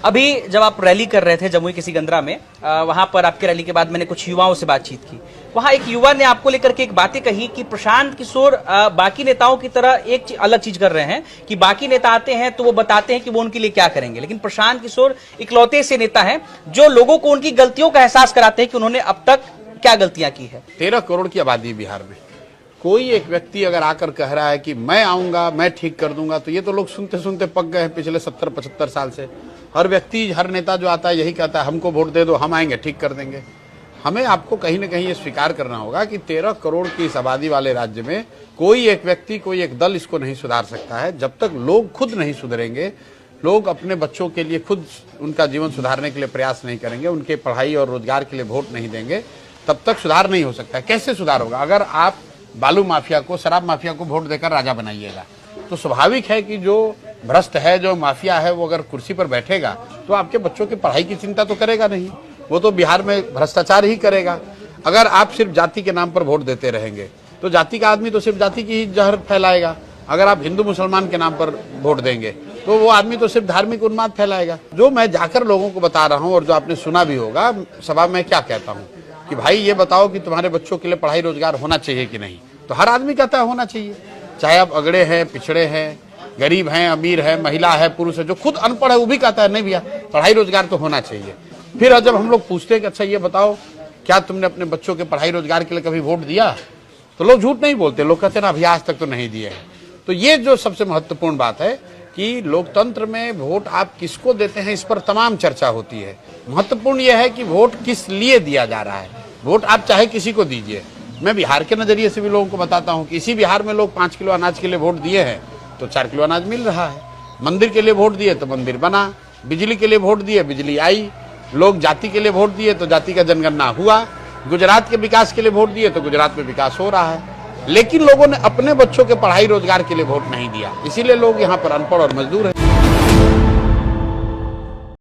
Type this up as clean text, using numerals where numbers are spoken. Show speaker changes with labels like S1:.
S1: अभी जब आप रैली कर रहे थे जमुई के सिकंदरा में, वहां पर आपकी रैली के बाद मैंने कुछ युवाओं से बातचीत की। वहां एक युवा ने आपको लेकर के एक बातें कही कि प्रशांत किशोर बाकी नेताओं की तरह एक अलग चीज कर रहे हैं कि बाकी नेता आते हैं तो वो बताते हैं कि वो उनके लिए क्या करेंगे, लेकिन प्रशांत किशोर इकलौते ऐसे नेता हैं जो लोगों को उनकी गलतियों का एहसास कराते हैं कि उन्होंने अब तक क्या गलतियां की है।
S2: 13 करोड़ की आबादी है बिहार में। कोई एक व्यक्ति अगर आकर कह रहा है कि मैं आऊंगा, मैं ठीक कर दूंगा, तो ये तो लोग सुनते सुनते पक गए हैं पिछले 70-75 साल से। हर व्यक्ति, हर नेता जो आता है यही कहता है हमको वोट दे दो, हम आएंगे, ठीक कर देंगे। हमें आपको कहीं ना कहीं ये स्वीकार करना होगा कि 13 करोड़ की इस आबादी वाले राज्य में कोई एक व्यक्ति, कोई एक दल इसको नहीं सुधार सकता है। जब तक लोग खुद नहीं सुधरेंगे, लोग अपने बच्चों के लिए खुद उनका जीवन सुधारने के लिए प्रयास नहीं करेंगे, उनके पढ़ाई और रोजगार के लिए वोट नहीं देंगे, तब तक सुधार नहीं हो सकता है। कैसे सुधार होगा? अगर आप बालू माफिया को, शराब माफिया को वोट देकर राजा बनाइएगा तो स्वाभाविक है कि जो भ्रष्ट है, जो माफिया है, वो अगर कुर्सी पर बैठेगा तो आपके बच्चों की पढ़ाई की चिंता तो करेगा नहीं, वो तो बिहार में भ्रष्टाचार ही करेगा। अगर आप सिर्फ जाति के नाम पर वोट देते रहेंगे तो जाति का आदमी तो सिर्फ जाति की ही जहर फैलाएगा। अगर आप हिंदू मुसलमान के नाम पर वोट देंगे तो वो आदमी तो सिर्फ धार्मिक उन्माद फैलाएगा। जो मैं जाकर लोगों को बता रहा हूँ और जो आपने सुना भी होगा सभा में, क्या कहता हूँ कि भाई ये बताओ कि तुम्हारे बच्चों के लिए पढ़ाई रोजगार होना चाहिए कि नहीं? तो हर आदमी कहता है होना चाहिए, चाहे आप अगड़े हैं, पिछड़े हैं, गरीब हैं, अमीर है, महिला है, पुरुष है, जो खुद अनपढ़ है वो भी कहता है नहीं भैया पढ़ाई रोजगार तो होना चाहिए। फिर जब हम लोग पूछते हैं कि अच्छा ये बताओ क्या तुमने अपने बच्चों के पढ़ाई रोजगार के लिए कभी वोट दिया, तो लोग झूठ नहीं बोलते, लोग कहते हैं ना अभी आज तक तो नहीं दिए हैं। तो ये जो सबसे महत्वपूर्ण बात है कि लोकतंत्र में वोट आप किसको देते हैं इस पर तमाम चर्चा होती है। महत्वपूर्ण यह है कि वोट किस लिए दिया जा रहा है। वोट आप चाहे किसी को दीजिए। मैं बिहार के नजरिए से भी लोगों को बताता हूँ कि इसी बिहार में लोग 5 किलो अनाज के लिए वोट दिए हैं तो 4 किलो अनाज मिल रहा है। मंदिर के लिए वोट दिए तो मंदिर बना, बिजली के लिए वोट दिए बिजली आई, लोग जाति के लिए वोट दिए तो जाति का जनगणना हुआ, गुजरात के विकास के लिए वोट दिए तो गुजरात में विकास हो रहा है। लेकिन लोगों ने अपने बच्चों के पढ़ाई रोजगार के लिए वोट नहीं दिया, इसीलिए लोग यहाँ पर अनपढ़ और मजदूर हैं।